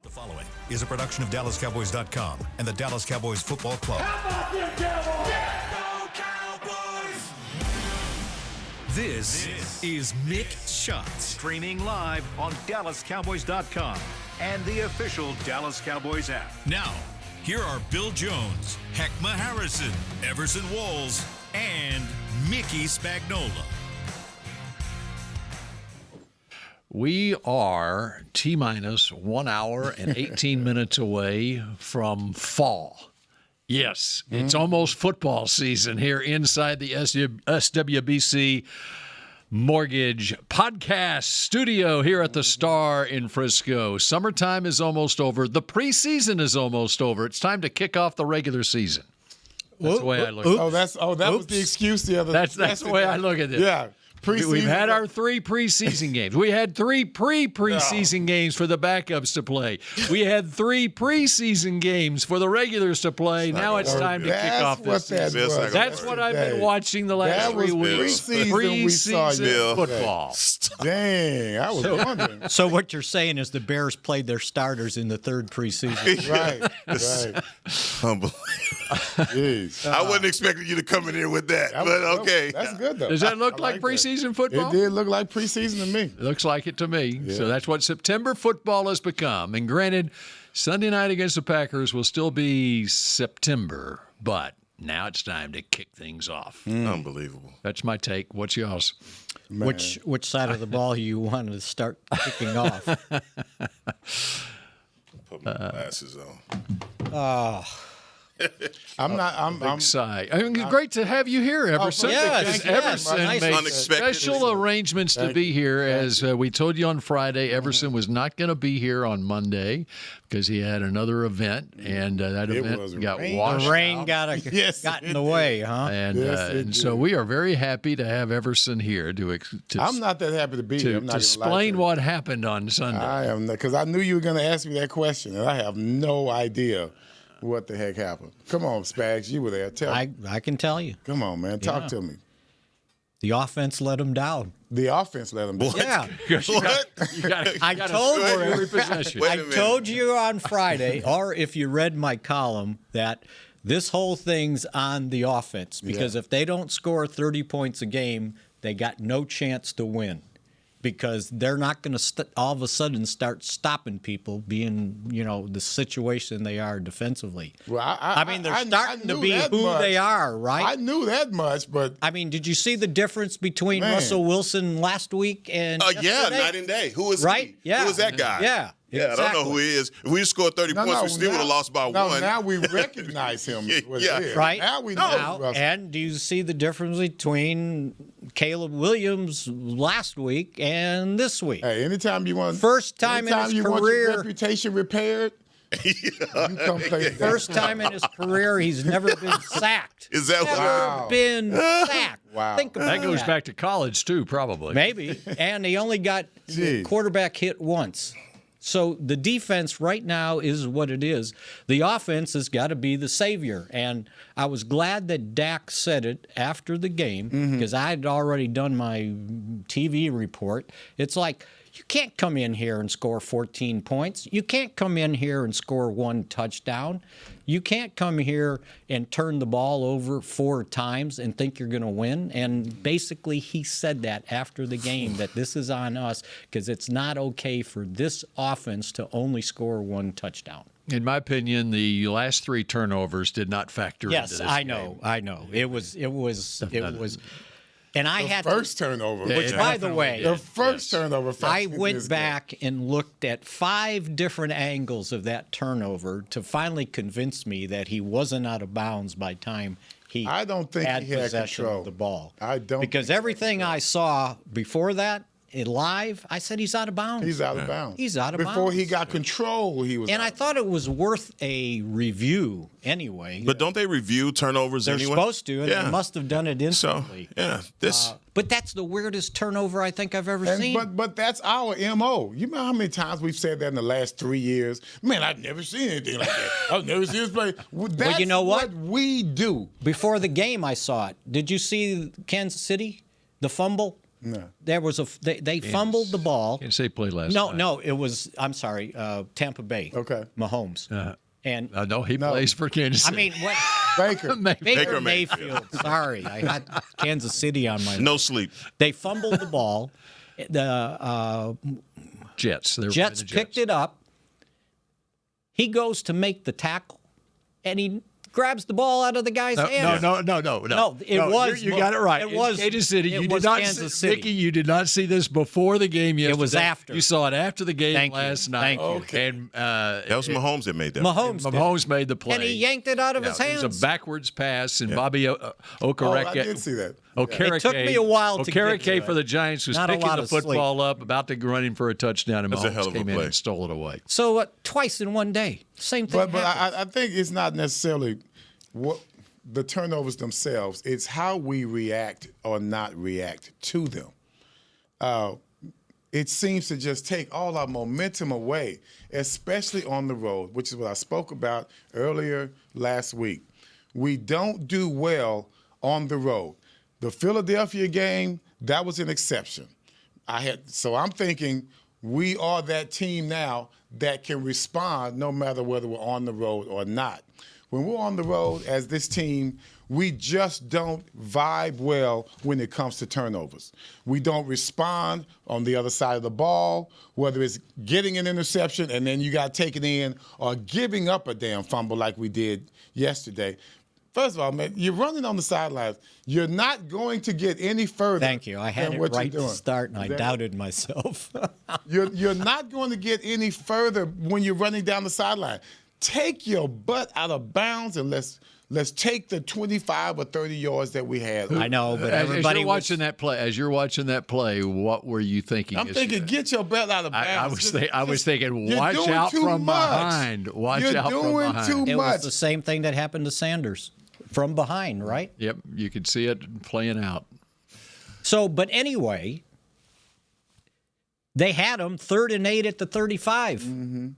The following is a production of DallasCowboys.com and the Dallas Cowboys Football Club. How about them Cowboys? Yeah! Go Cowboys! This is Mick Shots. Streaming live on DallasCowboys.com and the official Dallas Cowboys app. Now, here are Bill Jones, Heckma Harrison, Everson Walls, and Mickey Spagnola. We are T-minus 1 hour and 18 minutes away from fall. Yes, it's almost football season here inside the SWBC Mortgage Podcast Studio here at the Star in Frisco. Summertime is almost over. The preseason is almost over. It's time to kick off the regular season. That's the way I look at it. That was the excuse the other. That's the way I look at it. Yeah. We've had our 3 preseason games. We had 3 preseason games for the backups to play. We had 3 preseason games for the regulars to play. Now it's time to kick off this season. That's what I've been watching the last 3 weeks. Preseason football. Dang, I was wondering. So what you're saying is the Bears played their starters in the 3rd preseason. Right. Unbelievable. Jeez. I wasn't expecting you to come in here with that, but okay. That's good, though. Does that look like preseason football? It did look like preseason to me. It looks like it to me. Yeah. So that's what September football has become. And granted, Sunday night against the Packers will still be September, but now it's time to kick things off. Unbelievable. That's my take. What's y'all's? Man. Which side of the ball you want to start kicking off? Put my glasses on. Big sigh. I mean, great to have you here, Everson. Yes, Everson made Unexpected. special arrangements to be here. As we told you on Friday, Everson was not going to be here on Monday because he had another event, and that event got washed. The rain got in the way, huh? And so we are very happy to have Everson here to I'm not that happy to be here. To explain what happened on Sunday. I am, because I knew you were going to ask me that question, and I have no idea what the heck happened. Come on, Spags, you were there. Tell me. I can tell you. Come on, man. Talk to me. The offense let them down. The offense let them down. Yeah. I told you on Friday, or if you read my column, that this whole thing's on the offense. Because if they don't score 30 points a game, they got no chance to win. Because they're not going to all of a sudden start stopping people being, the situation they are defensively. Well, I mean, they're starting to be who they are, right? I knew that much, but I mean, did you see the difference between Russell Wilson last week and yesterday? Night and day. Who is right? he? Yeah. Who is that guy? Yeah. Yeah, exactly. I don't know who he is. If we scored 30 points, we still would have lost by 1. Now we recognize him. Right. Now we know. And do you see the difference between Caleb Williams last week and this week? Hey, anytime you want first time in his you career, want your reputation repaired, you come play the first time in his career he's never been sacked. Is that never been sacked? Wow. Think about that goes back to college too, probably. Maybe. And he only got quarterback hit once. So the defense right now is what it is. The offense has got to be the savior. And I was glad that Dak said it after the game because I had already done my TV report. It's like, you can't come in here and score 14 points. You can't come in here and score 1 touchdown. You can't come here and turn the ball over 4 times and think you're going to win. And basically he said that after the game, that this is on us because it's not okay for this offense to only score 1 touchdown. In my opinion, the last 3 turnovers did not factor into this game. Yes, I know. It was. And I had first turnover. Which, by the way, the first turnover. I went back and looked at 5 different angles of that turnover to finally convince me that he wasn't out of bounds by time he I don't think had he had possession control of the ball. I don't because everything I saw before that live, I said he's out of bounds. He's out of bounds. He's out of bounds. Before he got control, he was. And I thought it was worth a review anyway. But don't they review turnovers They're anyway? supposed to, and they must have done it instantly. So, but that's the weirdest turnover I think I've ever seen. But that's our MO. You know how many times we've said that in the last 3 years? Man, I've never seen anything like that. I've never seen this play. That's you know what we do. Before the game, I saw it. Did you see Kansas City? The fumble? No. There was they fumbled the ball. Can't say play last night. No, it was. I'm sorry, Tampa Bay. Okay. Mahomes. And no, he plays for Kansas I City. mean, what? Baker. Baker Mayfield. Sorry, I had Kansas City on my. No sleep. They fumbled the ball. The Jets. Jets picked it up. He goes to make the tackle, and he grabs the ball out of the guy's hand. No. No, it was. You got it right. It was Kansas City. It You was did not Kansas see, City. Mickey, you did not see this before the game yesterday. It was after. You saw it after the game Thank you. last night. Thank you. Okay. And That was Mahomes that made that. Mahomes made the play. And he yanked it out of his hands. It was a backwards pass, and Bobby Okereke. Oh, I did see that. Okereke, It took me a while to get to Okereke it. for the Giants was Not a picking lot the of football up, about to run in for a touchdown, and That's a hell Mahomes of a came in play. and stole it away. So twice in one day, same thing. But happened. I think it's not necessarily what the turnovers themselves. It's how we react or not react to them. It seems to just take all our momentum away, especially on the road, which is what I spoke about earlier last week. We don't do well on the road. The Philadelphia game, that was an exception. So I'm thinking we are that team now that can respond no matter whether we're on the road or not. When we're on the road as this team, we just don't vibe well when it comes to turnovers. We don't respond on the other side of the ball, whether it's getting an interception and then you got to take it in, or giving up a damn fumble like we did yesterday. First of all, man, you're running on the sidelines. You're not going to get any further. Thank you. I had than it what right you're to doing. start, and I That- doubted myself. You're not going to get any further when you're running down the sideline. Take your butt out of bounds and let's take the 25 or 30 yards that we had. I know, but As everybody you're watching that play, what were you thinking? I'm thinking, get your butt out of bounds. I was thinking, You're watch doing out too from much. behind. Watch You're out from doing behind. too It much. was the same thing that happened to Sanders from behind, right? Yep, you could see it playing out. So, but anyway, they had him 3rd and 8 at the 35.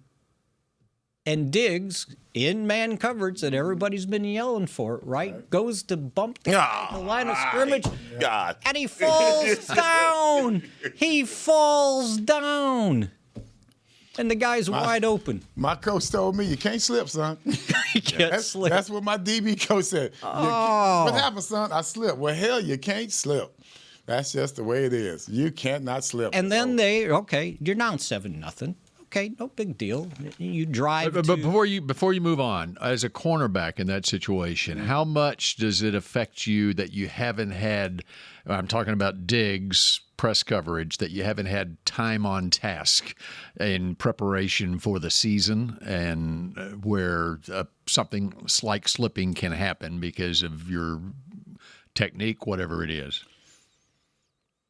And Diggs, in man coverage that everybody's been yelling for, right, goes to bump the line of scrimmage, God. and he falls down. He falls down. And the guy's wide open. My coach told me, you can't slip, son. He can't slip. That's what my DB coach said. What happened, son? I slipped. Well, hell, you can't slip. That's just the way it is. You cannot slip. And then you're down 7-0. Okay, no big deal. You drive. But before you move on, as a cornerback in that situation, how much does it affect you that you haven't had? I'm talking about Diggs press coverage, that you haven't had time on task in preparation for the season, and where something like slipping can happen because of your technique, whatever it is.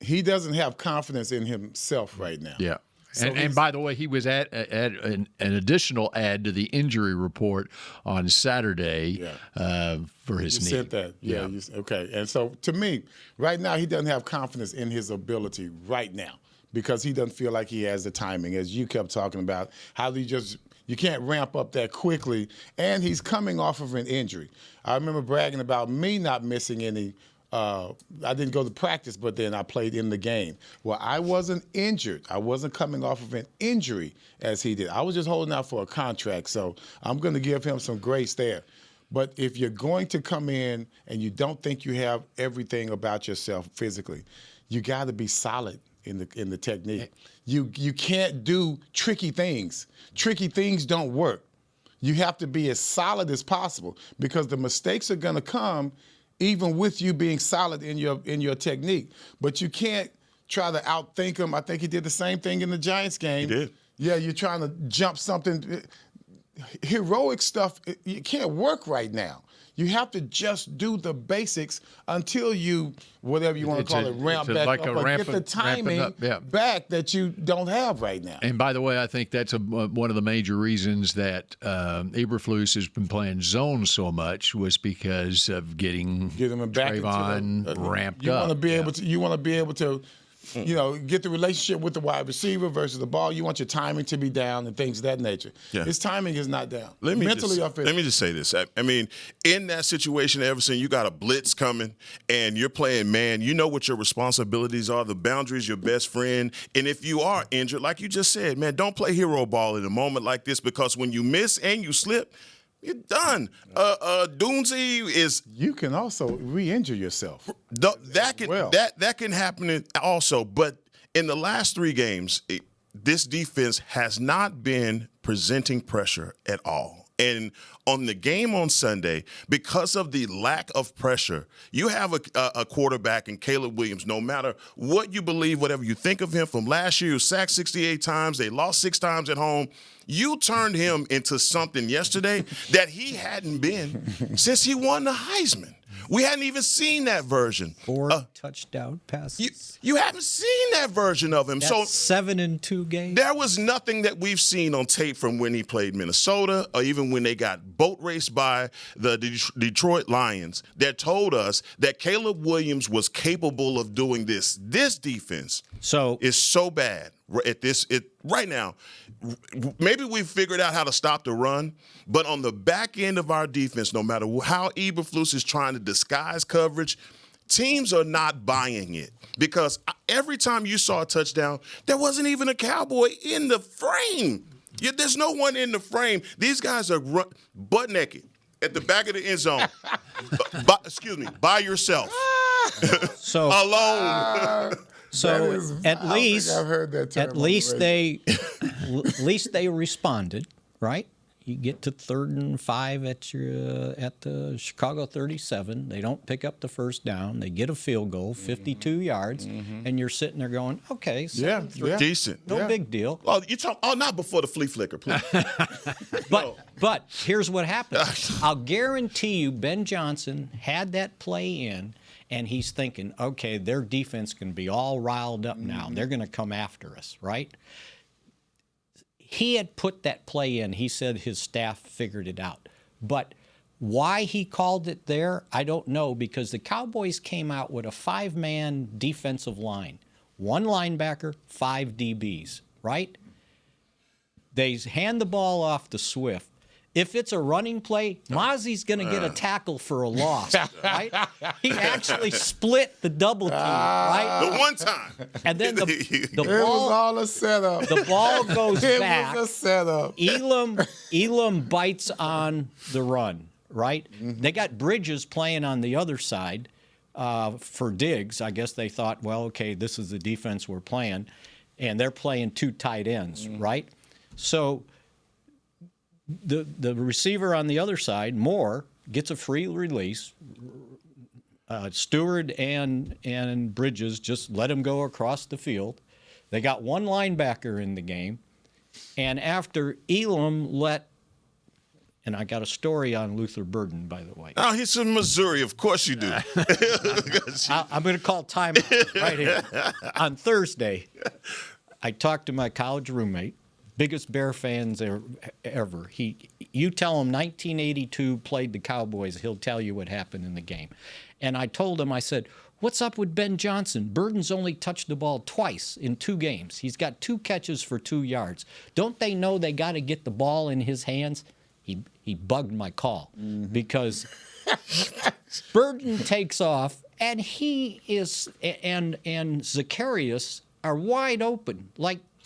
He doesn't have confidence in himself right now. Yeah. So and by the way, he was at an additional add to the injury report on Saturday for his knee. You said that. Yeah. Okay. And so to me, right now, he doesn't have confidence in his ability right now because he doesn't feel like he has the timing, as you kept talking about, how you can't ramp up that quickly. And he's coming off of an injury. I remember bragging about me not missing any. I didn't go to practice, but then I played in the game. Well, I wasn't injured. I wasn't coming off of an injury as he did. I was just holding out for a contract, so I'm going to give him some grace there. But if you're going to come in and you don't think you have everything about yourself physically, you got to be solid in the technique. You can't do tricky things. Tricky things don't work. You have to be as solid as possible because the mistakes are going to come even with you being solid in your technique. But you can't try to outthink him. I think he did the same thing in the Giants game. He did. Yeah, you're trying to jump something. Heroic stuff, it can't work right now. You have to just do the basics until you, whatever you want to call it, ramp back up or get the timing back that you don't have right now. And by the way, I think that's one of the major reasons that Eberflus has been playing zone so much was because of getting Get him back Trayvon into ramped you up. Want to be able to. You want to be able to get the relationship with the wide receiver versus the ball. You want your timing to be down and things of that nature. Yeah. His timing is not down. Mentally, let me just say this. I mean, in that situation, Everson, you got a blitz coming, and you're playing man. You know what your responsibilities are. The boundary's your best friend. And if you are injured, like you just said, man, don't play hero ball in a moment like this, because when you miss and you slip, you're done. Doonesy is. You can also re-injure yourself. That can happen also. But in the last 3 games, this defense has not been presenting pressure at all. And on the game on Sunday, because of the lack of pressure, you have a quarterback in Caleb Williams. No matter what you believe, whatever you think of him from last year, he was sacked 68 times. They lost 6 times at home. You turned him into something yesterday that he hadn't been since he won the Heisman. We hadn't even seen that version. 4 touchdown passes. You haven't seen that version of him. That's so 7 in 2 games. There was nothing that we've seen on tape from when he played Minnesota, or even when they got boat raced by the Detroit Lions, that told us that Caleb Williams was capable of doing this. This defense is so bad right now. Maybe we've figured out how to stop the run, but on the back end of our defense, no matter how Eberflus is trying to disguise coverage, teams are not buying it, because every time you saw a touchdown, there wasn't even a Cowboy in the frame. There's no one in the frame. These guys are butt naked at the back of the end zone. By yourself. Alone. So at least they responded, right? You get to 3rd and 5 at the Chicago 37. They don't pick up the first down. They get a field goal, 52 yards, and you're sitting there going, okay, decent, no big deal. Oh, not before the flea flicker, please. But here's what happened. I'll guarantee you, Ben Johnson had that play in, and he's thinking, okay, their defense can be all riled up now. They're going to come after us, right? He had put that play in. He said his staff figured it out. But why he called it there, I don't know, because the Cowboys came out with a 5-man defensive line. 1 linebacker, 5 DBs, right? They hand the ball off to Swift. If it's a running play, Mozzie's going to get a tackle for a loss, right? He actually split the double team, right? The one time. And then the ball, it was all a setup. The ball goes back. It was a setup. Elam bites on the run, right? They got Bridges playing on the other side for Diggs. I guess they thought, well, okay, this is the defense we're playing. And they're playing 2 tight ends, right? So the receiver on the other side, Moore, gets a free release. Stewart and Bridges just let him go across the field. They got 1 linebacker in the game. And after Elam and I got a story on Luther Burden, by the way. Oh, he's from Missouri. Of course you do. I'm going to call timeout right here. On Thursday, I talked to my college roommate, biggest Bear fans ever. You tell him 1982 played the Cowboys, he'll tell you what happened in the game. And I told him, I said, what's up with Ben Johnson? Burden's only touched the ball twice in 2 games. He's got 2 catches for 2 yards. Don't they know they got to get the ball in his hands? He bugged my call because Burden takes off, and he is and Zacharias are wide open.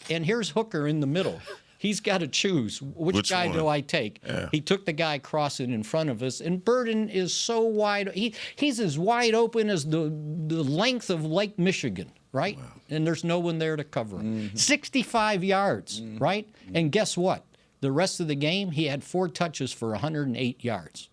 And here's Hooker in the middle. He's got to choose which guy do I take. Yeah. He took the guy crossing in front of us, and Burden is so wide. He's as wide open as the length of Lake Michigan, right? Wow. And there's no one there to cover him. 65 yards, right? And guess what? The rest of the game, he had 4 touches for 108 yards.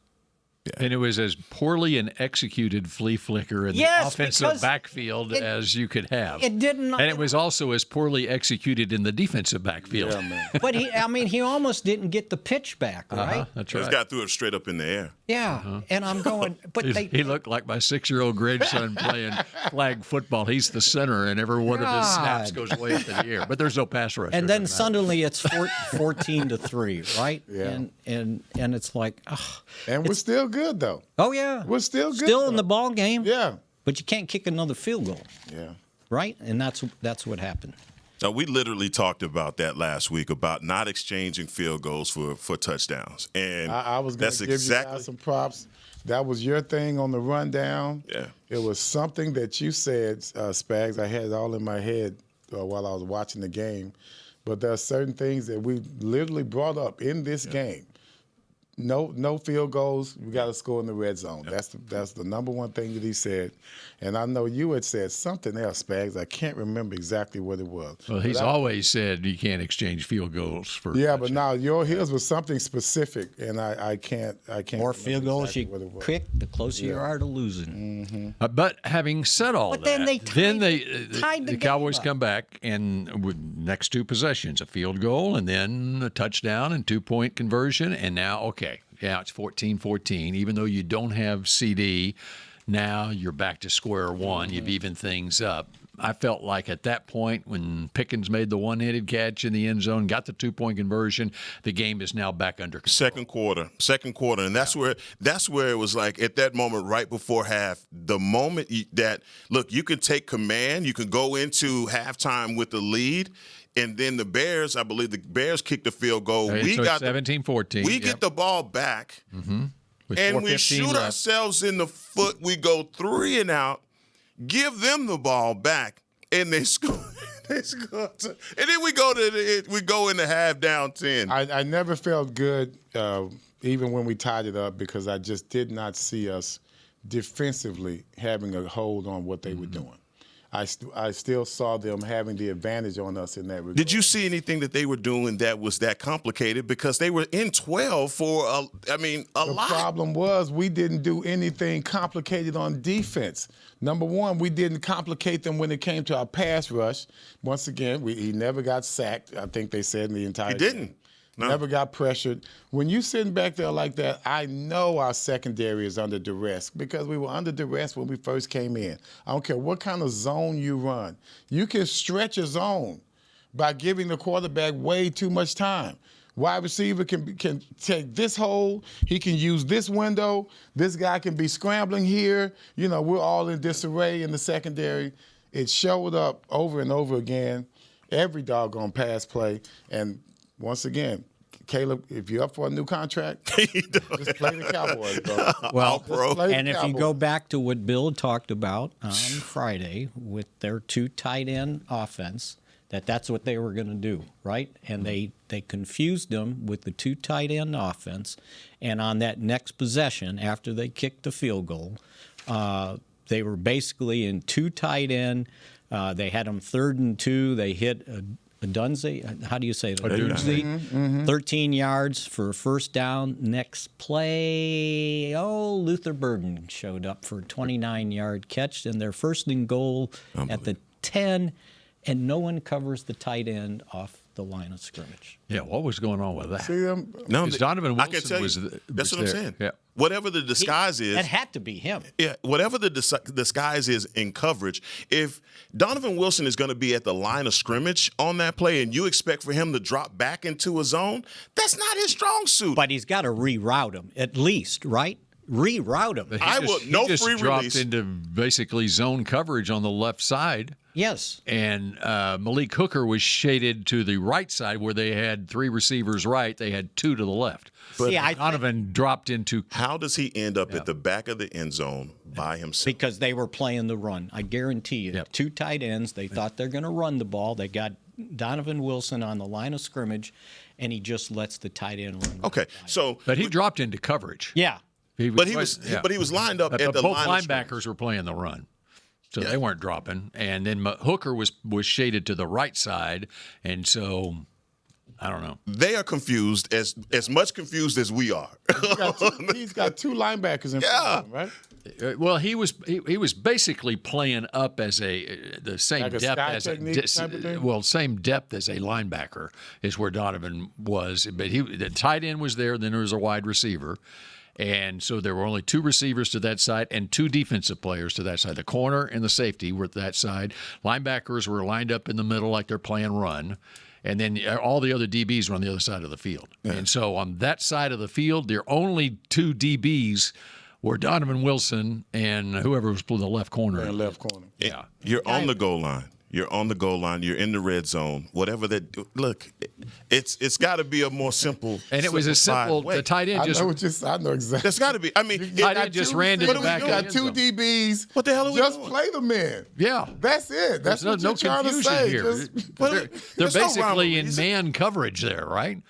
Yeah. And it was as poorly an executed flea flicker in the offensive backfield as you could have. It didn't. And it was also as poorly executed in the defensive backfield. Yeah, man. But he almost didn't get the pitch back, right? That's right. He just got threw it straight up in the air. Yeah, and I'm going, but he looked like my 6-year-old grandson playing flag football. He's the center, and every one of his snaps goes way up in the air. But there's no pass rusher. And then suddenly it's 14-3, right? Yeah. And it's like, and we're still good though. Oh yeah, we're still good. Still in the ball game. Yeah. But you can't kick another field goal. Yeah. right? And that's what happened. Now, we literally talked about that last week about not exchanging field goals for touchdowns, and I was going to give you guys some props. That was your thing on the rundown. Yeah. It was something that you said, Spags. I had it all in my head while I was watching the game. But there are certain things that we literally brought up in this game. No field goals. We got to score in the red zone. That's the number one thing that he said. And I know you had said something else, Spags. I can't remember exactly what it was. Well, he's always said you can't exchange field goals for. Yeah, but now his was something specific, and I can't. More field goals exactly you kick, the closer you are to losing. But having said all that, then they tied the game Cowboys up. come back and with next two possessions, a field goal and then a touchdown and 2-point conversion, and now it's 14-14. Even though you don't have CeeDee, now you're back to square one. You've evened things up. I felt like at that point when Pickens made the one-handed catch in the end zone, got the 2-point conversion, the game is now back under control. Second quarter, and that's where it was like at that moment right before half, the moment that you can take command, you can go into halftime with the lead. And then the Bears, I believe the Bears kicked the field goal. We got 17-14. We get the ball back, and we shoot left. ourselves in the foot. We go 3 and out, give them the ball back, and they score. And then we go in the half down 10. I never felt good, even when we tied it up, because I just did not see us defensively having a hold on what they were doing. I still saw them having the advantage on us in that regard. Did you see anything that they were doing that was that complicated? Because they were in 12 for, a lot. The problem was we didn't do anything complicated on defense. Number one, we didn't complicate them when it came to our pass rush. Once again, he never got sacked, I think they said in the entire He didn't. game. No. Never got pressured. When you sitting back there like that, I know our secondary is under duress because we were under duress when we first came in. I don't care what kind of zone you run. You can stretch a zone by giving the quarterback way too much time. Wide receiver can take this hole. He can use this window. This guy can be scrambling here. We're all in disarray in the secondary. It showed up over and over again, every doggone pass play. And once again, Caleb, if you're up for a new contract, just play the Cowboys, bro. Well, and if you go back to what Bill talked about on Friday with their 2 tight end offense, that's what they were going to do, right? And they confused them with the 2 tight end offense. And on that next possession, after they kicked the field goal, they were basically in 2 tight end. They had them 3rd and 2. They hit a Dunze, how do you say it? Dunze, 13 yards for a first down. Next play, Luther Burden showed up for a 29-yard catch, and their 1st and goal at the 10, and no one covers the tight end off the line of scrimmage. Yeah, what was going on with that? See them? No, Donovan Wilson I can tell you. That's what I'm there. saying. Yeah. Whatever the disguise is. That had to be him. Yeah, whatever the disguise is in coverage, if Donovan Wilson is going to be at the line of scrimmage on that play and you expect for him to drop back into a zone, that's not his strong suit. But he's got to reroute him at least, right? Reroute him. No he just free dropped release. into basically zone coverage on the left side. Yes. And Malik Hooker was shaded to the right side where they had 3 receivers right. They had 2 to the left. But Donovan dropped into. How does he end up at the back of the end zone by himself? Because they were playing the run. I guarantee you. Yep. 2 tight ends. They thought they're going to run the ball. They got Donovan Wilson on the line of scrimmage, and he just lets the tight end run. Okay, so. But he dropped into coverage. Yeah. He was lined up at the both line. Both linebackers were playing the run. So they weren't dropping. And then Hooker was shaded to the right side. And so, I don't know. They are confused, as much confused as we are. He's got 2 linebackers in front of him, right? Well, he was basically playing up as the same Like a depth sky as technique type of thing? Same depth as a linebacker is where Donovan was. But the tight end was there. Then there was a wide receiver. And so there were only 2 receivers to that side and 2 defensive players to that side. The corner and the safety were to that side. Linebackers were lined up in the middle like they're playing run. And then all the other DBs were on the other side of the field. Yeah. And so on that side of the field, their only 2 DBs were Donovan Wilson and whoever was playing the left corner. In the left corner. Yeah. You're on the goal line. You're on the goal line. You're in the red zone. Whatever that look, it's got to be a more simple. And it was a simple. way. The tight end just. I know exactly. There's got to be. I mean, Tight end just ran to the back. You got two DBs. What the hell are we just doing? play them in. Yeah. That's it. That's There's what you're trying to confusion say. here. Just- They're there's no rhyme basically or in reason. man coverage there, right?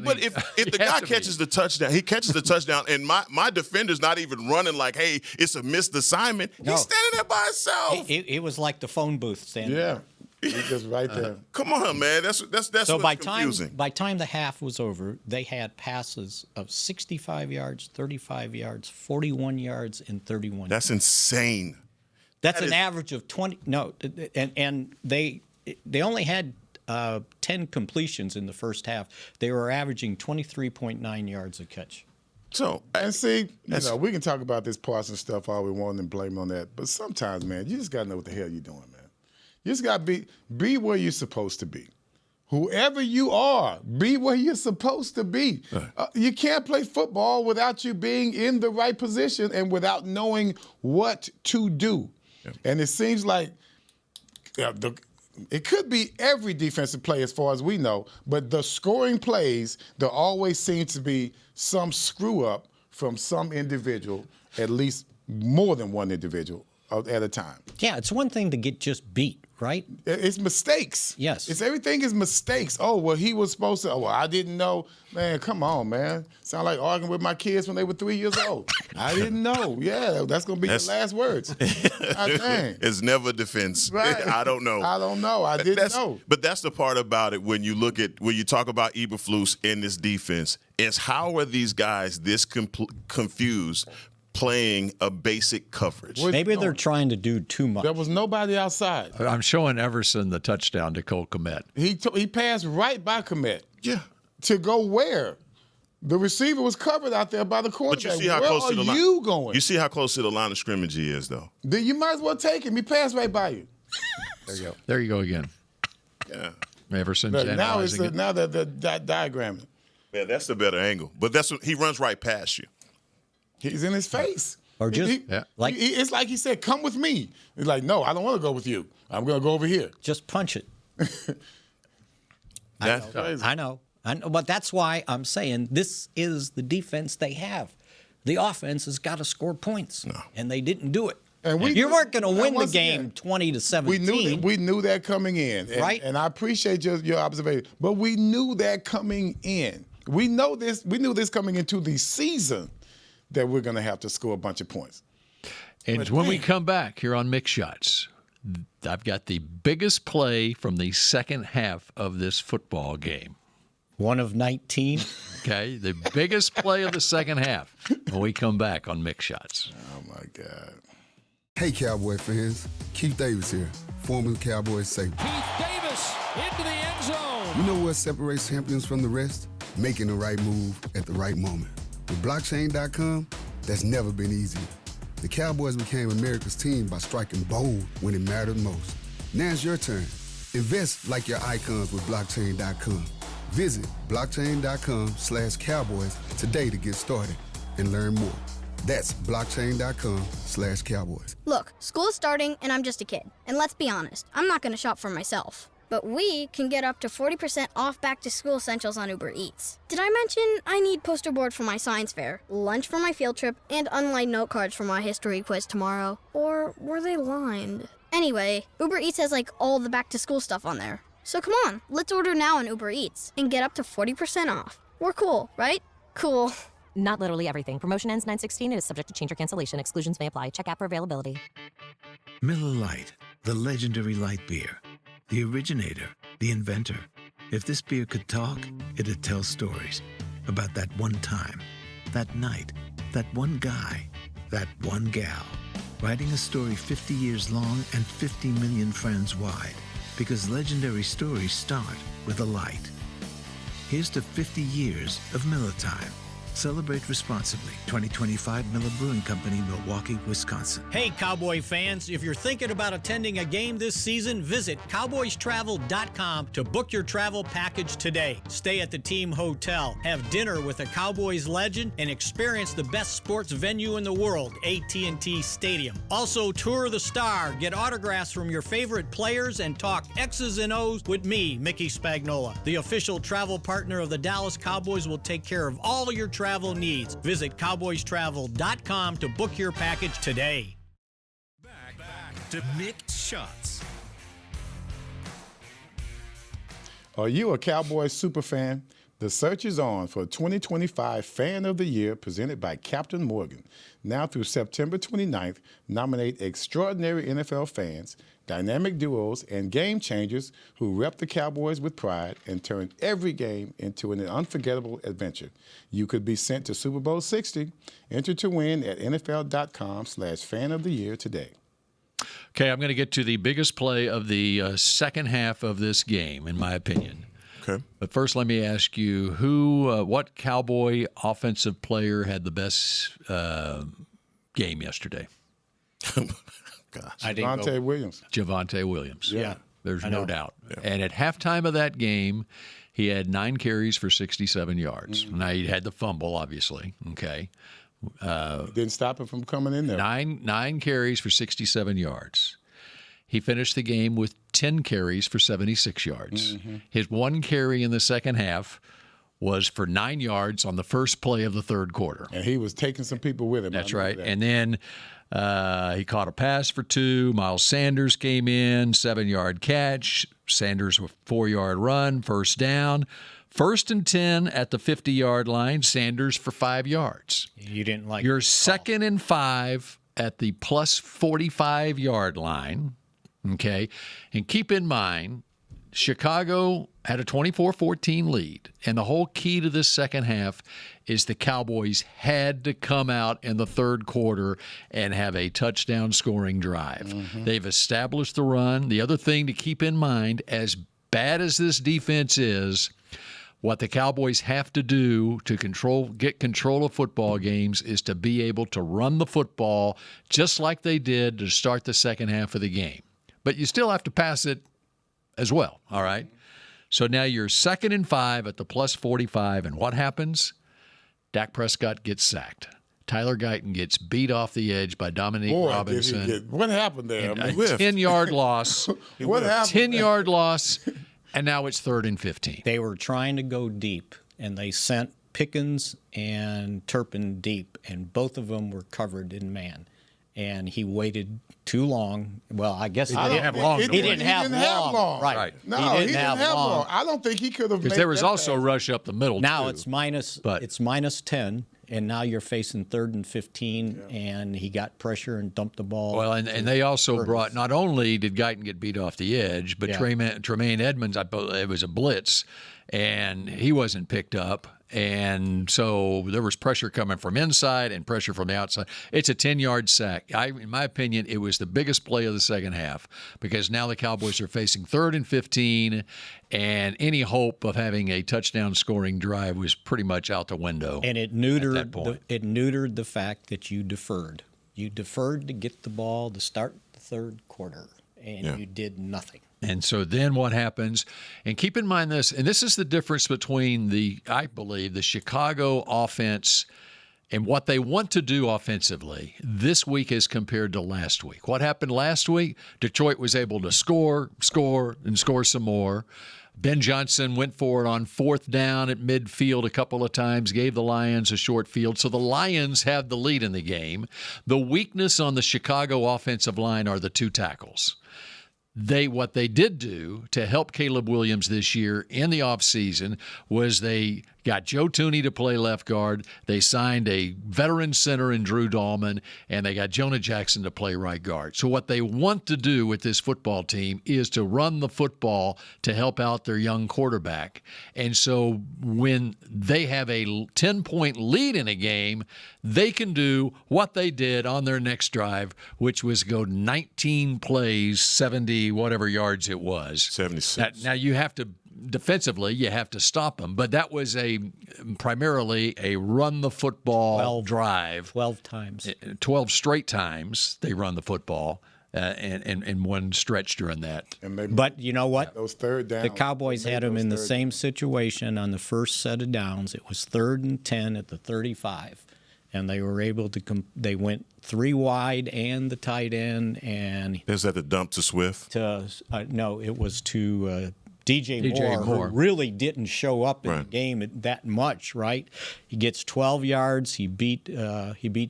But if the has guy to be. catches the touchdown, he catches the touchdown, and my defender's not even running like, hey, it's a missed assignment. No. He's standing there by himself. It was like the phone booth standing. yeah. He's just right there. Come on, man. That's So what's confusing. by time the half was over, they had passes of 65 yards, 35 yards, 41 yards, and 31. That's insane. That's that an is- average of 20. No, and they only had 10 completions in the first half. They were averaging 23.9 yards a catch. So And see, we can talk about this Parsons stuff all we want and blame on that. But sometimes, man, you just got to know what the hell you're doing, man. You just got to be where you're supposed to be. Whoever you are, be where you're supposed to be. You can't play football without you being in the right position and without knowing what to do. Yeah. And it seems like it could be every defensive play as far as we know, but the scoring plays, there always seems to be some screw up from some individual, at least more than one individual at a time. Yeah, it's one thing to get just beat, right? It's mistakes. Yes. It's everything is mistakes. Oh, well, he was supposed to. Oh, well, I didn't know. Man, come on, man. Sound like arguing with my kids when they were 3 years old. I didn't know. Yeah, that's going to be your last words. God dang. it's never defense. Right. I don't know. I don't know. I didn't know. But that's the part about it when you talk about Eberflus in this defense is how are these guys this confused playing a basic coverage? Maybe they're trying to do too much. There was nobody outside. I'm showing Everson the touchdown to Cole Kmet. He passed right by Kmet. Yeah. To go where? The receiver was covered out there by the But quarterback. you see how Where close are to the line. you going? You see how close to the line of scrimmage he is, though. Then you might as well take him. He passed right by you. There you go. There you go again. Yeah. Everson's But now it's analyzing it. now that diagramming. Yeah, that's the better angle. But that's what he runs right past you. He's in his face. Or just like it's like he said, "Come with me." He's like, "No, I don't want to go with you. I'm going to go over here." just punch it. That, I know, but that's why I'm saying this is the defense they have. The offense has got to score points, and they didn't do it. And you weren't going to win the once game again, 20-17. We knew that coming in, Right. And I appreciate your observation, but we knew that coming in. We knew this coming into the season that we're going to have to score a bunch of points. And when we come back here on Mix Shots, I've got the biggest play from the second half of this football game. One of 19. Okay, the biggest play of the second half when we come back on Mix Shots. Oh my God! Hey, Cowboy fans, Keith Davis here, former Cowboys safety. Keith Davis into the end zone. You know what separates champions from the rest? Making the right move at the right moment. With blockchain.com, that's never been easier. The Cowboys became America's team by striking bold when it mattered most. Now it's your turn. Invest like your icons with blockchain.com. Visit blockchain.com/Cowboys today to get started and learn more. That's blockchain.com/Cowboys. Look, school's starting and I'm just a kid. And let's be honest, I'm not going to shop for myself. But we can get up to 40% off back-to-school essentials on Uber Eats. Did I mention I need poster board for my science fair, lunch for my field trip, and unlined note cards for my history quiz tomorrow? Or were they lined? Anyway, Uber Eats has like all the back-to-school stuff on there. So come on, let's order now on Uber Eats and get up to 40% off. We're cool, right? Cool. Not literally everything. Promotion ends 9/16 and is subject to change or cancellation. Exclusions may apply. Check app for availability. Miller Lite, the legendary light beer. The originator, the inventor. If this beer could talk, it'd tell stories about that one time, that night, that one guy, that one gal. Writing a story 50 years long and 50 million friends wide. Because legendary stories start with a light. Here's to 50 years of Miller Time. Celebrate responsibly. 2025 Miller Brewing Company, Milwaukee, Wisconsin. Hey, Cowboy fans, if you're thinking about attending a game this season, visit cowboystravel.com to book your travel package today. Stay at the team hotel, have dinner with a Cowboys legend, and experience the best sports venue in the world, AT&T Stadium. Also, tour the Star, get autographs from your favorite players, and talk X's and O's with me, Mickey Spagnola. The official travel partner of the Dallas Cowboys will take care of all your travel needs. Visit cowboystravel.com to book your package today. Back to Mick Shots. Are you a Cowboys super fan? The search is on for 2025 Fan of the Year presented by Captain Morgan. Now through September 29th, nominate extraordinary NFL fans, dynamic duos, and game changers who rep the Cowboys with pride and turn every game into an unforgettable adventure. You could be sent to Super Bowl 60. Enter to win at NFL.com/Fan of the Year today. Okay, I'm going to get to the biggest play of the second half of this game, in my opinion. Okay. But first, let me ask you, what Cowboy offensive player had the best game yesterday? Gosh. Javonte Williams. Javonte Williams. Yeah. There's no doubt. Yeah. And at halftime of that game, he had 9 carries for 67 yards. Mm-hmm. Now, he had the fumble, obviously. Okay. Didn't stop him from coming in there. Nine carries for 67 yards. He finished the game with 10 carries for 76 yards. Mm-hmm. His 1 carry in the second half was for 9 yards on the first play of the third quarter. And he was taking some people with him. That's right. And then he caught a pass for 2. Miles Sanders came in, 7-yard catch. Sanders with 4-yard run, first down. 1st and 10 at the 50-yard line. Sanders for 5 yards. You didn't like your 2nd and 5 at the plus 45-yard line. Okay, and keep in mind, Chicago had a 24-14 lead, and the whole key to this second half is the Cowboys had to come out in the third quarter and have a touchdown scoring drive. Mm-hmm. They've established the run. The other thing to keep in mind, as bad as this defense is, what the Cowboys have to do to get control of football games is to be able to run the football just like they did to start the second half of the game. But you still have to pass it as well, all right? So now you're 2nd and 5 at the plus 45, and what happens? Dak Prescott gets sacked. Tyler Guyton gets beat off the edge by Dominique Robinson. What happened there? A 10-yard loss. What happened? 10-yard loss, and now it's 3rd and 15. They were trying to go deep, and they sent Pickens and Turpin deep, and both of them were covered in man. And he waited too long. Well, I guess he didn't have long. He didn't have long. Right. No, he didn't have long. I don't think he could have. Because there was also a rush up the middle. Now too. It's minus 10, and now you're facing 3rd and 15, and he got pressure and dumped the ball. Well, and they also brought. Not only did Guyton get beat off the edge, but Tremaine Edmonds. It was a blitz, and he wasn't picked up. And so there was pressure coming from inside and pressure from the outside. It's a 10-yard sack. In my opinion, it was the biggest play of the second half because now the Cowboys are facing 3rd and 15, and any hope of having a touchdown scoring drive was pretty much out the window. And it neutered the fact that you deferred. You deferred to get the ball to start the third quarter, and you did nothing. And so then what happens, and keep in mind this, and this is the difference between I believe, the Chicago offense and what they want to do offensively this week as compared to last week. What happened last week? Detroit was able to score, and score some more. Ben Johnson went for it on 4th down at midfield a couple of times, gave the Lions a short field. So the Lions have the lead in the game. The weakness on the Chicago offensive line are the 2 tackles. What they did do to help Caleb Williams this year in the offseason was they got Joe Tooney to play left guard. They signed a veteran center in Drew Dahlman, and they got Jonah Jackson to play right guard. So what they want to do with this football team is to run the football to help out their young quarterback. And so when they have a 10-point lead in a game, they can do what they did on their next drive, which was go 19 plays, 70 whatever yards it was. 76. Now you have to defensively, you have to stop them. But that was primarily a run the football drive. 12 times. 12 straight times they run the football. In one stretch during that. But you know what? Those third downs. The Cowboys had them in the same situation on the first set of downs. It was 3rd and 10 at the 35. And they were able to they went 3 wide and the tight end. And is that the dump to Swift? No, it was to DJ Moore, who really didn't show up in the game that much, right? He gets 12 yards. He beat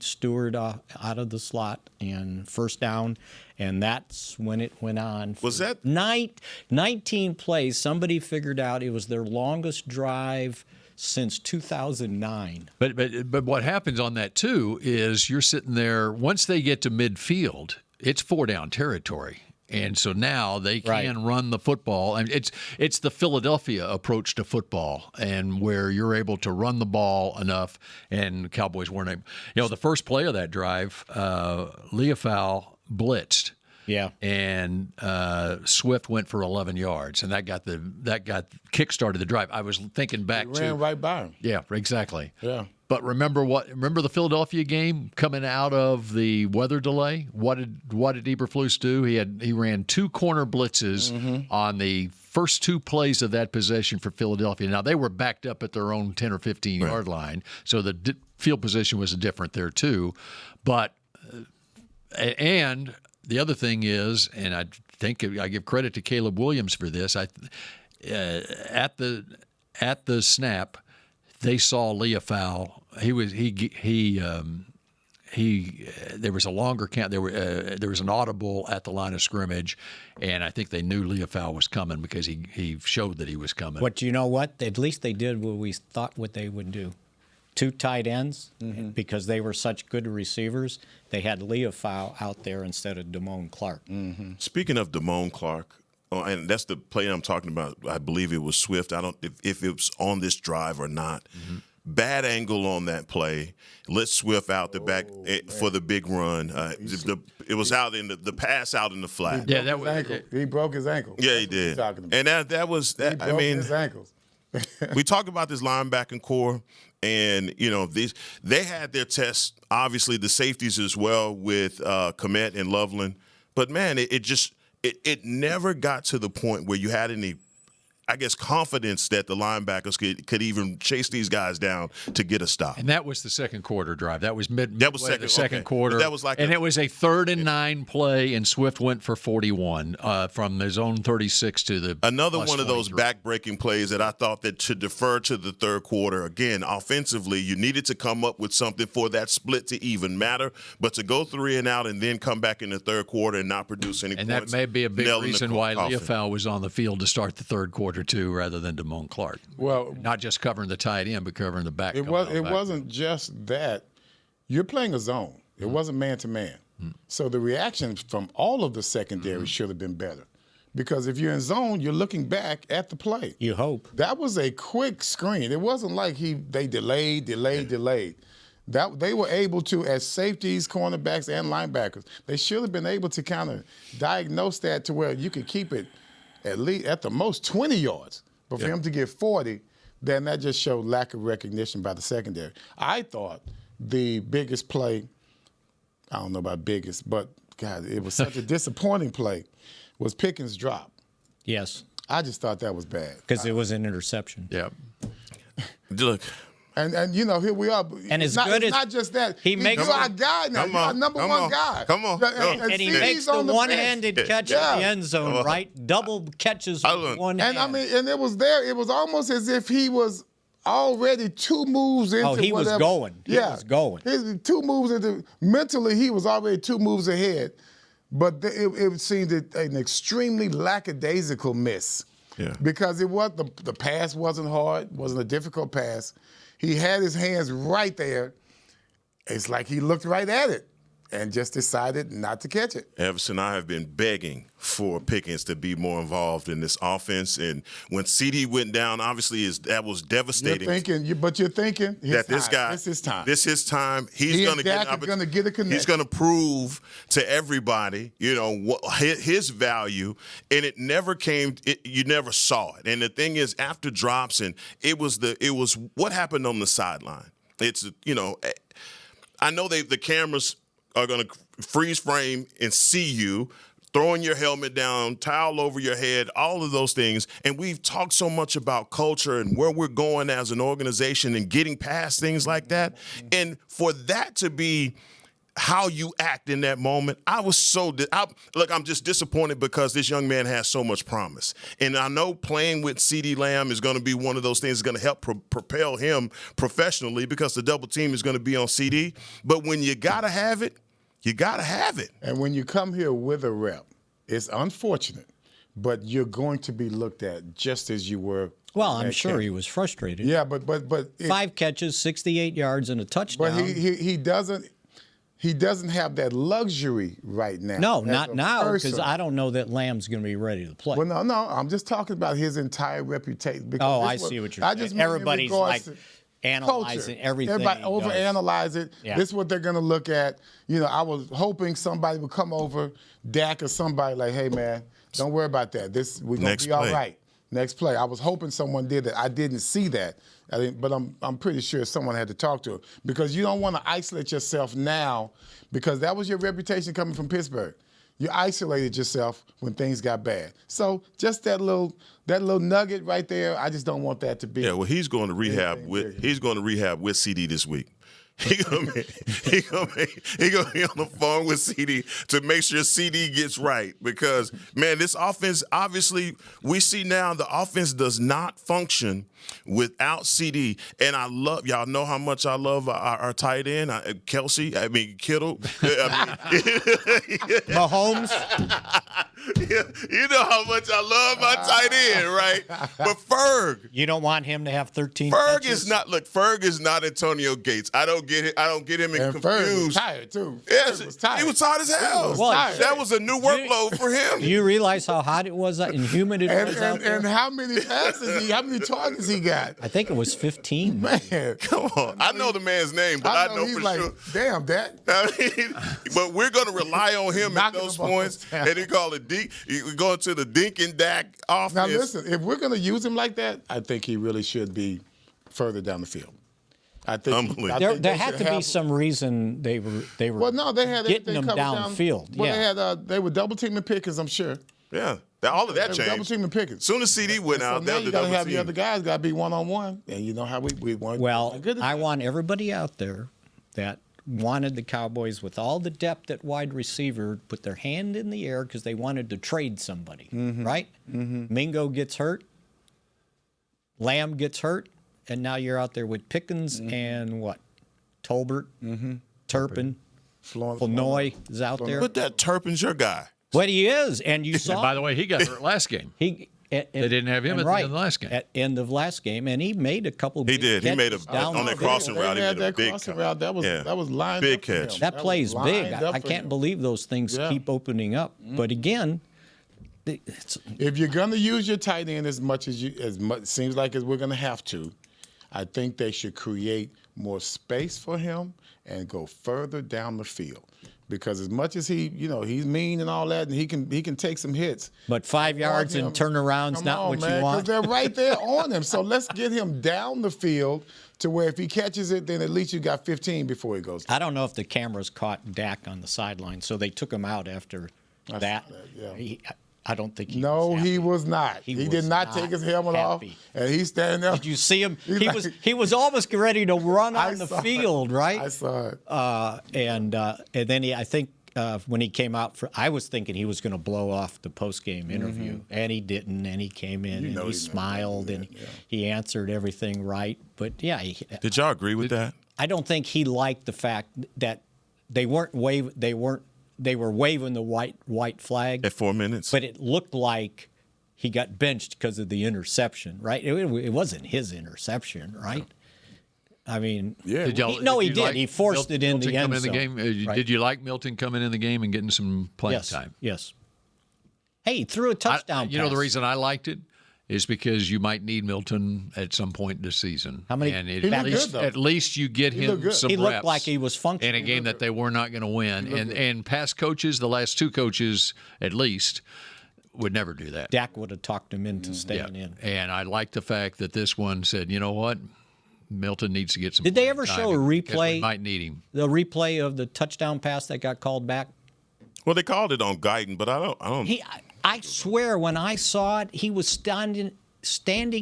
Stewart out of the slot and first down, and that's when it went on. Was that 19 plays? Somebody figured out it was their longest drive since 2009. But what happens on that too is you're sitting there. Once they get to midfield, it's 4-down territory. And so now they can run the football. And it's the Philadelphia approach to football, and where you're able to run the ball enough, and Cowboys weren't able. The first play of that drive, Leofau blitzed. Yeah. And Swift went for 11 yards, and that got kick-started the drive. I was thinking back to ran right by him. Yeah, exactly. Yeah. But remember the Philadelphia game coming out of the weather delay? What did Eberflus do? He ran 2 corner blitzes on the first 2 plays of that possession for Philadelphia. Now they were backed up at their own 10 or 15 yard line, so the field position was different there too. But and the other thing is, and I think I give credit to Caleb Williams for this. At the snap, they saw Leofau. There was a longer count. There was an audible at the line of scrimmage, and I think they knew Leofau was coming because he showed that he was coming. But you know what? At least they did what we thought what they would do. 2 tight ends, because they were such good receivers. They had Leofau out there instead of Damone Clark. Speaking of Damone Clark, and that's the play I'm talking about. I believe it was Swift. I don't if it was on this drive or not. Bad angle on that play. Let Swift out the back for the big run. It was out in the pass out in the flat. He broke his ankle. Yeah, he did. And that was that. He broke his ankles. We talk about this linebacking core, and they had their tests. Obviously, the safeties as well with Kmet and Loveland. But man, it never got to the point where you had any, I guess, confidence that the linebackers could even chase these guys down to get a stop. And that was the second quarter drive. That was the second quarter. But that was like it was a 3rd and 9 play, and Swift went for 41 from his own 36 to the another one of those 23. back-breaking plays that I thought that to defer to the third quarter. Again, offensively, you needed to come up with something for that split to even matter, but to go 3 and out and then come back in the third quarter and not produce any points. And that may be a big reason why Leofau was on the field to start the third quarter too, rather than Damone Clark. Well, not just covering the tight end, but covering the back. It wasn't just that. You're playing a zone. It wasn't man-to-man. So the reactions from all of the secondary should have been better. Because if you're in zone, you're looking back at the play. You hope. That was a quick screen. It wasn't like they delayed. That they were able to, as safeties, cornerbacks, and linebackers, they should have been able to kind of diagnose that to where you could keep it at least at the most 20 yards. But for him to get 40, then that just showed lack of recognition by the secondary. I thought the biggest play, I don't know about biggest, but God, it was such a disappointing play, was Pickens' drop. Yes. I just thought that was bad. Because it was an interception. Yeah. Look. And here we are. And it's not just that. He's our guy now. He's our number one guy. Come on. And he makes the one-handed catch in the end zone, right? Double catches with one hand. And and it was there. It was almost as if he was already 2 moves into he was going. He was going. 2 moves into mentally. He was already 2 moves ahead, but it seemed an extremely lackadaisical miss. Yeah. Because the pass wasn't hard, wasn't a difficult pass. He had his hands right there. It's like he looked right at it. and just decided not to catch it. Everson, I have been begging for Pickens to be more involved in this offense. And when CeeDee went down, obviously that was devastating. You're thinking that this guy, this is time. This is time. He's going to get a connection. He's going to prove to everybody, his value. And it never came. You never saw it. And the thing is, after drops, and it was what happened on the sideline. It's I know the cameras are going to freeze frame and see you throwing your helmet down, towel over your head, all of those things. And we've talked so much about culture and where we're going as an organization and getting past things like that. And for that to be how you act in that moment, I'm just disappointed because this young man has so much promise. And I know playing with CeeDee Lamb is going to be one of those things that's going to help propel him professionally because the double team is going to be on CeeDee. But when you got to have it, you got to have it. And when you come here with a rep, it's unfortunate, but you're going to be looked at just as you were. Well, I'm sure he was frustrated. Yeah, but 5 catches, 68 yards, and a touchdown. But he doesn't have that luxury right now. No, not now, because I don't know that Lamb's going to be ready to play. Well, no, I'm just talking about his entire reputation. I see what you're saying. Everybody's like analyzing everything. Everybody overanalyze it. Yeah. This is what they're going to look at. I was hoping somebody would come over, Dak or somebody, like, hey, man, don't worry about that. We're going to be all right. Next play. I was hoping someone did that. I didn't see that. But I'm pretty sure someone had to talk to him because you don't want to isolate yourself now because that was your reputation coming from Pittsburgh. You isolated yourself when things got bad. So just that little nugget right there, I just don't want that to be. Yeah, well, he's going to rehab with CeeDee this week. He gonna be on the phone with CeeDee to make sure CeeDee gets right because, man, this offense, obviously, we see now the offense does not function without CeeDee. And y'all know how much I love our tight end, Kittle. Mahomes. You know how much I love my tight end, right? But Ferg. You don't want him to have 13 Ferg catches? Ferg is not Antonio Gates. I don't get him confused. Ferg was tired, too. Yes, Ferg was tired. He was tired as hell. That was a new workload for him. Do you realize how hot it was and humid it was out there? And how many how many targets he got? I think it was 15. Man, come on. I know the man's name, but I know he's for like, sure. Damn, Dak. But we're going to rely on him at those points. And he call it we're going to the Dink and Dak offense. Now, listen, if we're going to use him like that, I think he really should be further down the field. I think there had to be some reason they were getting him downfield. Well, they were double teaming Pickens, I'm sure. Yeah, all of that changed. Double teaming Pickens. As soon as CeeDee went out, now you got to have the other guys got to be one-on-one, and you know how we want. Well, I want everybody out there that wanted the Cowboys with all the depth at wide receiver put their hand in the air because they wanted to trade somebody, right? Mm-hmm. Mingo gets hurt, Lamb gets hurt, and now you're out there with Pickens and what? Tolbert, Turpin, Flournoy is out there. But that Turpin's your guy. What he is, and you saw. And by the way, he got hurt last game. They didn't have him at the end of the last game. At end of last game, and he made a couple. He did. He made on that crossing route. He made a big crossing route. That was lined big up catch. That play is big. I can't believe those things keep opening up. But again, if you're going to use your tight end as much seems like as we're going to have to, I think they should create more space for him and go further down the field. Because as much as he's mean and all that, and he can take some hits. But 5 yards and turnarounds, not what you want. Because they're right there on him. So let's get him down the field to where if he catches it, then at least you got 15 before he goes down. I don't know if the cameras caught Dak on the sideline, so they took him out after that. I don't think he was happy. He was not. He did not take his helmet off, and he's standing there. Did you see him? He was almost ready to run on the field, right? I saw it. And then I think when he came out, I was thinking he was going to blow off the post-game interview, and he didn't. And he came in and he smiled and he answered everything right. But did y'all agree with that? I don't think he liked the fact that they were waving the white flag at 4 minutes, but it looked like he got benched because of the interception, right? It wasn't his interception, right? I mean, Yeah. Did y'all- he did. like He forced it in Milton the end coming in the zone. game? Right. Did you like Milton coming in the game and getting some playing Yes. time? Yes. Hey, he threw a touchdown You know the pass. reason I liked it is because you might need Milton at some point this season. How many- And He looked good, though. at least you get He looked him good. some He looked reps like he was in functioning. a game that they were not going to win. And past coaches, the last two coaches at least, would never do that. Dak would have talked him into staying in. And I like the fact that this one said, you know what, Milton needs to get some. Did they playing ever time show a because we replay? might need him. The replay of the touchdown pass that got called back. Well, they called it on Guyton, but I don't. I swear, when I saw it, he was standing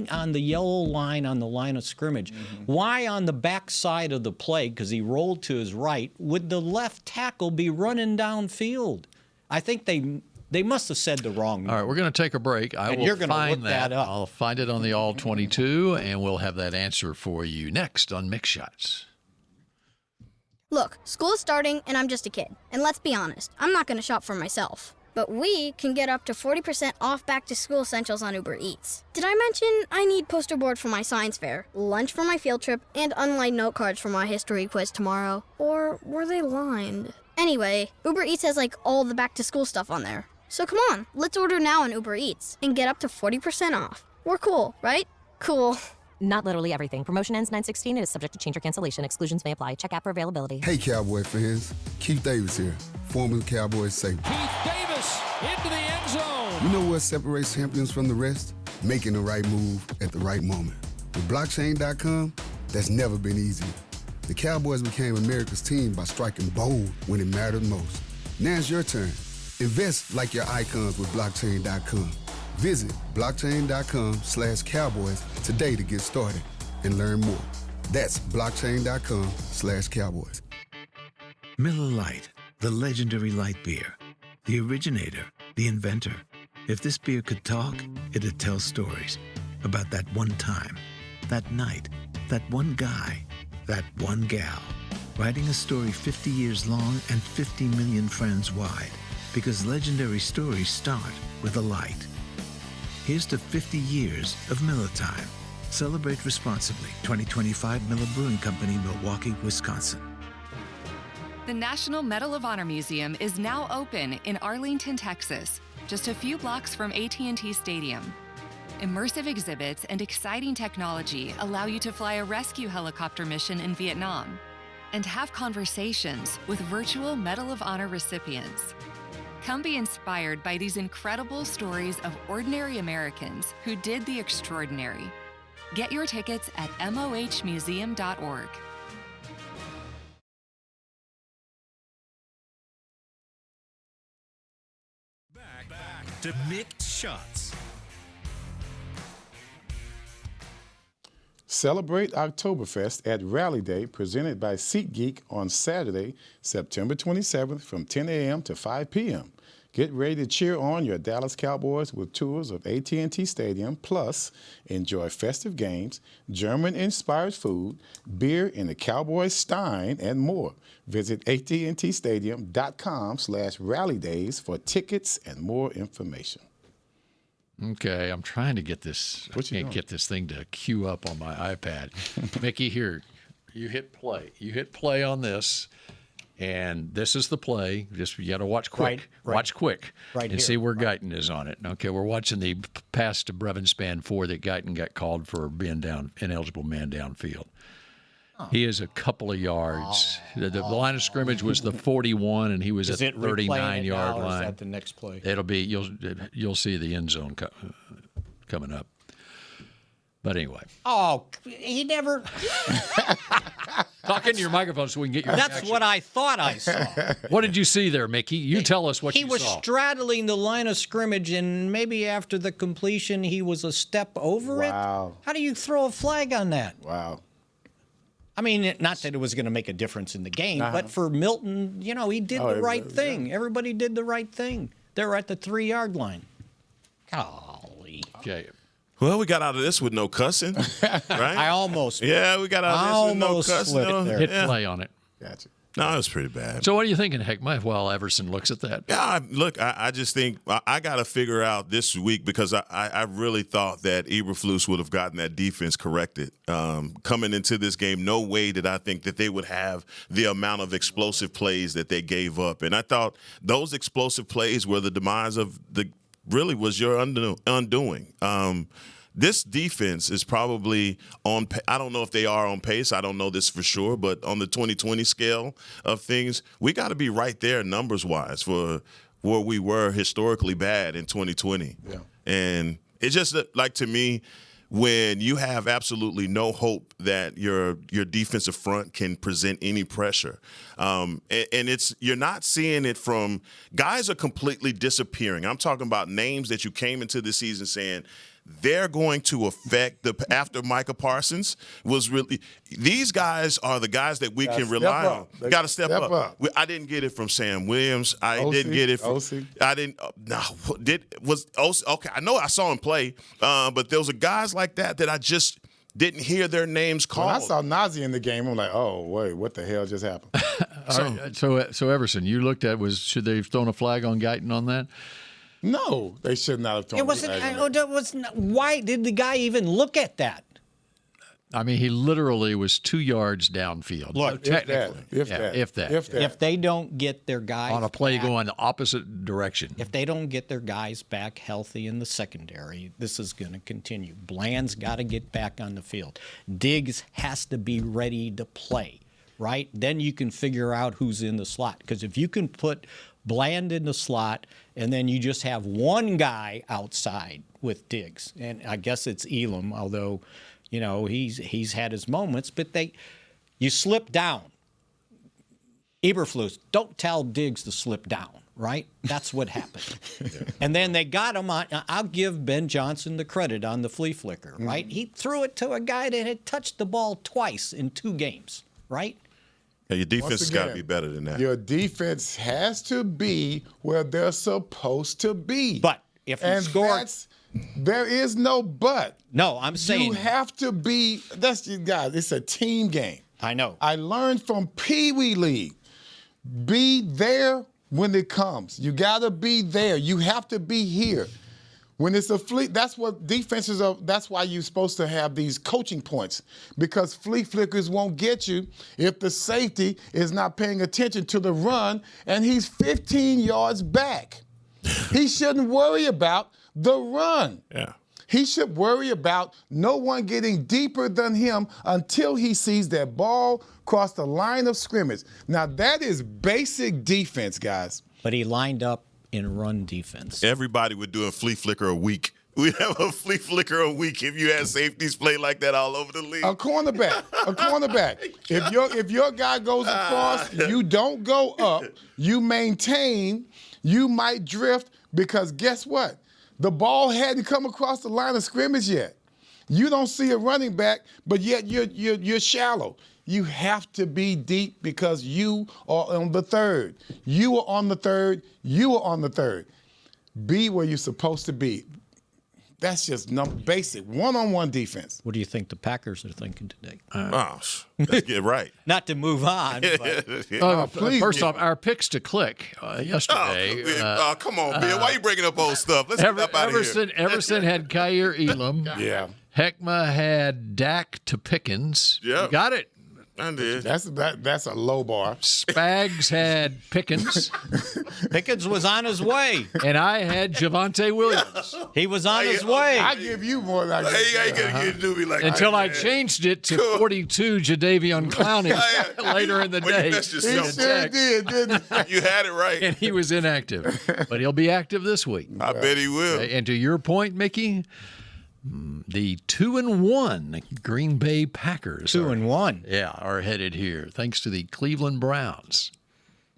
on the yellow line on the line of scrimmage. Why on the back side of the play, because he rolled to his right, would the left tackle be running downfield? I think they must have said the wrong. All right, we're going to take a break. And you're gonna find look that up. I'll find it on the All 22, and we'll have that answer for you next on Mix Shots. Look, school is starting and I'm just a kid. And let's be honest, I'm not going to shop for myself. But we can get up to 40% off back-to-school essentials on Uber Eats. Did I mention I need poster board for my science fair, lunch for my field trip, and unlined note cards for my history quiz tomorrow? Or were they lined? Anyway, Uber Eats has like all the back-to-school stuff on there. So come on, let's order now on Uber Eats and get up to 40% off. We're cool, right? Cool. Not literally everything. Promotion ends 9/16. It is subject to change or cancellation. Exclusions may apply. Check app for availability. Hey, Cowboy fans. Keith Davis here, former Cowboys safety. Keith Davis into the end zone. You know what separates champions from the rest? Making the right move at the right moment. With blockchain.com, that's never been easier. The Cowboys became America's team by striking bold when it mattered most. Now it's your turn. Invest like your icons with blockchain.com. Visit blockchain.com/Cowboys today to get started and learn more. That's blockchain.com/Cowboys. Miller Lite, the legendary light beer. The originator, the inventor. If this beer could talk, it'd tell stories about that one time, that night, that one guy, that one gal. Writing a story 50 years long and 50 million friends wide. Because legendary stories start with a light. Here's to 50 years of Miller time. Celebrate responsibly. 2025 Miller Brewing Company, Milwaukee, Wisconsin. The National Medal of Honor Museum is now open in Arlington, Texas, just a few blocks from AT&T Stadium. Immersive exhibits and exciting technology allow you to fly a rescue helicopter mission in Vietnam and have conversations with virtual Medal of Honor recipients. Come be inspired by these incredible stories of ordinary Americans who did the extraordinary. Get your tickets at mohmuseum.org. Back to Mixed Shots. Celebrate Oktoberfest at Rally Day, presented by SeatGeek on Saturday, September 27th from 10 a.m. to 5 p.m. Get ready to cheer on your Dallas Cowboys with tours of AT&T Stadium, plus enjoy festive games, German-inspired food, beer in the Cowboy Stein, and more. Visit AT&TStadium.com/rallydays for tickets and more information. Okay, I'm trying to get this. I can't get this thing to queue up on my iPad. Mickey, here, you hit play. You hit play on this, and this is the play. Just you got to watch quick. Right. Watch quick. Right and here. see where Guyton is on it. Okay, we're watching the pass to Brevin Span 4 that Guyton got called for being ineligible man downfield. He is a couple of yards. The line of scrimmage was the 41, and he was at the 39-yard line. Is that the next play? It'll be you'll see the end zone coming up. But anyway, Oh, he never. talk into your microphone so we can get your. That's reaction. what I thought I saw. What did you see there, Mickey? You tell us what He you was saw. straddling the line of scrimmage, and maybe after the completion, he was a step over it. Wow. How do you throw a flag on that? Wow. I mean, not that it was going to make a difference in the game, but for Milton, he did the right thing. Everybody did the right thing. They were at the 3-yard line. Golly. Okay. Well, we got out of this with no cussing, right? I almost. Yeah, we got out of this with no almost cussing. slipped there. Hit play on it. Gotcha. No, it was pretty bad. So what are you thinking, Heckma, while Everson looks at that? Yeah, look, I just think I got to figure out this week because I really thought that Eberflus would have gotten that defense corrected. Coming into this game, no way did I think that they would have the amount of explosive plays that they gave up. And I thought those explosive plays were the demise of really was your undoing. This defense is probably on – I don't know if they are on pace. I don't know this for sure. But on the 2020 scale of things, we got to be right there numbers-wise for where we were historically bad in 2020. Yeah. And it's just like, to me, when you have absolutely no hope that your defensive front can present any pressure, and it's you're not seeing it from – guys are completely disappearing. I'm talking about names that you came into the season saying – they're going to affect after Micah Parsons was really – these guys are the guys that we can rely on. Got to step up. I didn't get it from Sam Williams. Didn't get it from – I didn't okay, I know I saw him play, but there was guys like that I just didn't hear their names called. When I saw Nazi in the game, I'm like, oh, wait, what the hell just happened? So Everson, you looked at should they have thrown a flag on Guyton on that? No, they should not have thrown it. Why did the guy even look at that? I mean, he literally was 2 yards downfield. Look, technically. If that. If they don't get their guys on a play going the opposite direction. If they don't get their guys back healthy in the secondary, this is going to continue. Bland's got to get back on the field. Diggs has to be ready to play, right? Then you can figure out who's in the slot. Because if you can put Bland in the slot, and then you just have one guy outside with Diggs. And I guess it's Elam, although, he's had his moments. But you slip down. Eberflus, don't tell Diggs to slip down, right? That's what happened. And then they got him on. I'll give Ben Johnson the credit on the flea flicker, right? Mm-hmm. He threw it to a guy that had touched the ball twice in 2 games, right? Yeah, your defense has got to be better than that. Your defense has to be where they're supposed to be. But if you score, there is no but. No, I'm saying you have to be. Guys. It's a team game. I know. I learned from Pee Wee League. Be there when it comes. You got to be there. You have to be here. When it's a flea, that's what defenses are. That's why you're supposed to have these coaching points, because flea flickers won't get you if the safety is not paying attention to the run and he's 15 yards back. He shouldn't worry about the run. Yeah. He should worry about no one getting deeper than him until he sees that ball cross the line of scrimmage. Now, that is basic defense, guys. But he lined up in run defense. Everybody would do a flea flicker a week. We'd have a flea flicker a week if you had safeties play like that all over the league. A cornerback. If your guy goes across, you don't go up. You maintain. You might drift because guess what? The ball hadn't come across the line of scrimmage yet. You don't see a running back, but yet you're shallow. You have to be deep because you are on the third. You are on the third. You are on the third. Be where you're supposed to be. That's just basic one-on-one defense. What do you think the Packers are thinking today? Let's get right. Not to move on. But. First off, our picks to click yesterday. Come on, Bill. Why are you bringing up old stuff? Let's get up out of here. Everson had Kyer Elam. Yeah. Heckma had Dak to Pickens. Yeah. You got it. I did. That's a low bar. Spags had Pickens. Pickens was on his way. And I had Javonte Williams. He was on his way. I give you more than I give you. Ain't going to do me like that. Until I changed it to 42 Jadeveon Clowney later in the day. That's just he sure did, didn't he? You had it right. And he was inactive. But he'll be active this week. I bet he will. And to your point, Mickey, the 2-1 Green Bay Packers. 2-1. Yeah, are headed here thanks to the Cleveland Browns.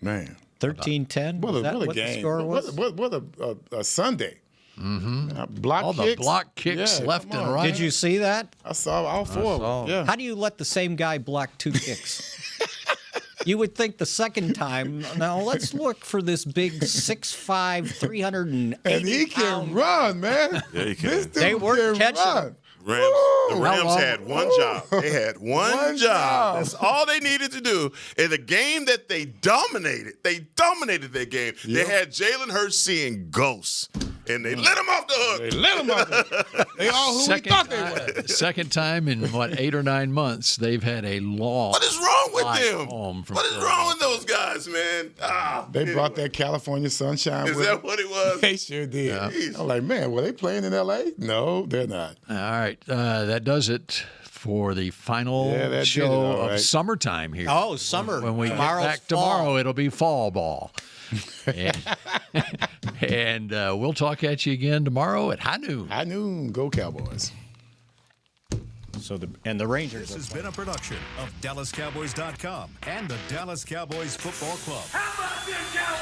Man. 13-10? What a game. The score was? What a Sunday. Mm-hmm. Block kicks. The block kicks left and right. Did you see that? I saw all 4 of them. Yeah. How do you let the same guy block 2 kicks? You would think the second time, now let's look for this big 6'5", 380 And he can run, man. Yeah, he can. This dude they weren't can catching run. him. The Rams had one job. They had one job. That's all they needed to do. In a game that they dominated their game. Yep. They had Jalen Hurts seeing ghosts. And they let him off the hook. They all who we thought they were. Second time in, 8 or 9 months, they've had a long What is wrong with them? Home from what is wrong with those guys, man? They brought that California sunshine with them. Is that what it was? They sure did. Yeah. I'm like, man, were they playing in L.A.? No, they're not. All right. That does it for the final show of summertime here. Oh, summer. When we get back tomorrow, it'll be fall ball. and we'll talk at you again tomorrow at high noon. High noon. Go Cowboys. So the Rangers. This has been a production of DallasCowboys.com and the Dallas Cowboys Football Club. How about this, Cowboys?